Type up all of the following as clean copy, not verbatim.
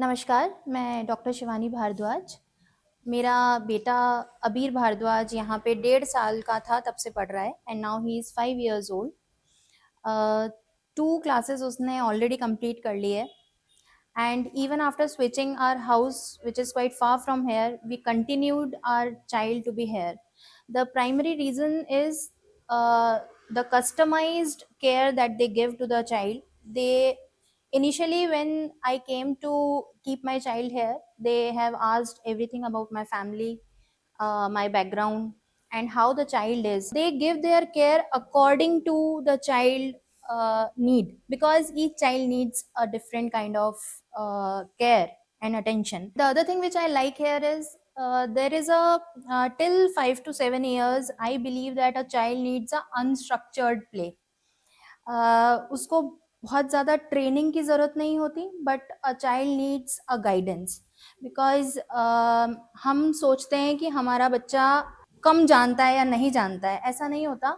नमस्कार, मैं डॉक्टर शिवानी भारद्वाज। मेरा बेटा अबीर भारद्वाज यहाँ पे 1.5 साल का था तब से पढ़ रहा है and now he is 5 years old. 2 classes उसने ऑलरेडी कंप्लीट कर ली है and even after switching our house which is quite far from here, we continued our child to be here. The primary reason is the customized care that they give to the child. They initially, when I came to keep my child here, they have asked everything about my family, my background, and how the child is. They give their care according to the child need, because each child needs a different kind of care and attention. The other thing which I like here is there is a till 5 to 7 years, I believe that a child needs a unstructured play. उसको बहुत ज़्यादा training की ज़रूरत नहीं होती, but a child needs a guidance, because हम सोचते हैं कि हमारा बच्चा कम जानता है या नहीं जानता है। ऐसा नहीं होता।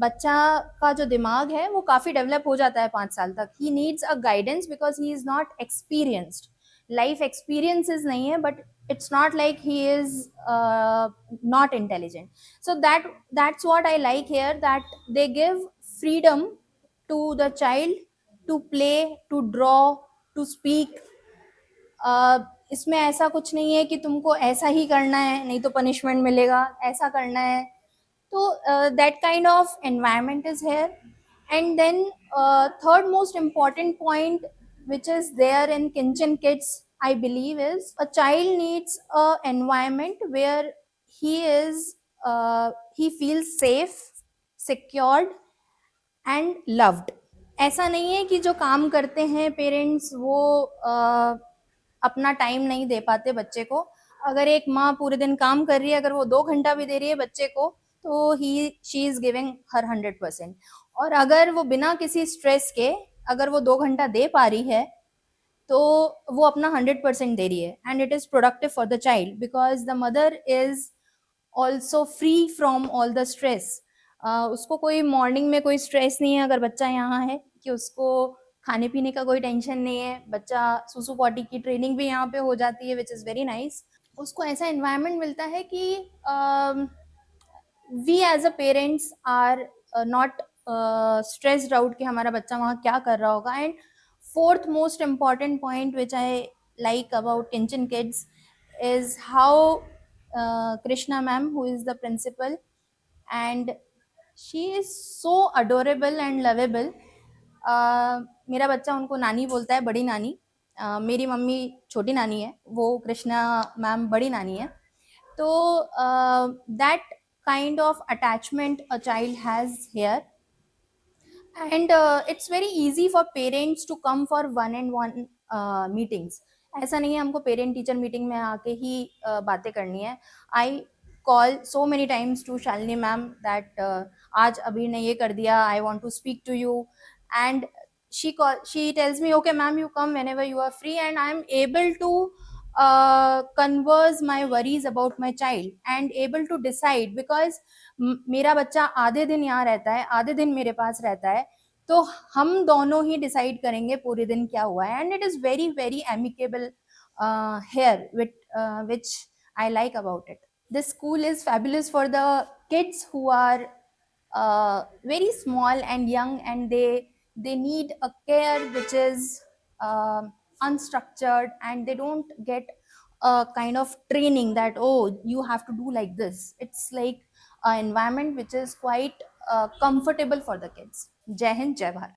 बच्चा का जो दिमाग है वो काफ़ी डेवलप हो जाता है 5 साल तक। He needs a guidance because he is not experienced. Life experiences नहीं है, but it's not like he is not intelligent. So that's what I like here, that they give freedom to the child to play, to draw, to speak. इसमें ऐसा कुछ नहीं है कि तुमको ऐसा ही करना है नहीं तो पनिशमेंट मिलेगा, ऐसा करना है। तो that kind of environment is here. And then third most important point which is there in Kinchin Kids, I believe, is a child needs a environment where he feels safe, secured and loved. ऐसा नहीं है कि जो काम करते हैं parents वो अपना टाइम नहीं दे पाते बच्चे को। अगर एक माँ पूरे दिन काम कर रही है, अगर वो 2 घंटा भी दे रही है बच्चे को, तो शी इज गिविंग हर 100%। और अगर वो बिना किसी स्ट्रेस के अगर वो 2 घंटा दे पा रही है तो वो अपना 100% दे रही है, and it is productive for the child because the mother is also free from all the stress. उसको कोई मॉर्निंग में कोई स्ट्रेस नहीं है अगर बच्चा यहाँ है, कि उसको खाने पीने का कोई टेंशन नहीं है। बच्चा सुसु पॉटी की ट्रेनिंग भी यहाँ पे हो जाती है, विच इज़ वेरी नाइस। उसको ऐसा एनवायरनमेंट मिलता है कि we as a parents are not stressed out कि हमारा बच्चा वहाँ क्या कर रहा होगा। And fourth most important point which I like about Kinchin Kids is how Krishna ma'am, who is the principal, and she is so adorable and lovable. मेरा बच्चा उनको नानी बोलता है, बड़ी नानी। मेरी मम्मी छोटी नानी है, वो कृष्णा मैम बड़ी नानी है। तो that kind of attachment a child has here, and it's very easy for parents to come for 1-on-1 meetings. ऐसा नहीं है हमको पेरेंट टीचर मीटिंग में आके ही बातें करनी है। I call so many times to Shalini ma'am that आज अबीर ने ये कर दिया, I want to speak to you, and she tells me, okay ma'am, you come whenever you are free, and I am able to converse my worries about my child and able to decide, because मेरा बच्चा आधे दिन यहाँ रहता है, आधे दिन मेरे पास रहता है, तो हम दोनों ही डिसाइड करेंगे पूरे दिन क्या हुआ है। And it is very very amicable here which I like about it. This school is fabulous for the kids who are very small and young, and they need a care which is unstructured, and they don't get a kind of training that, oh, you have to do like this. It's like an environment which is quite comfortable for the kids. Jai Hind, Jai Bharat.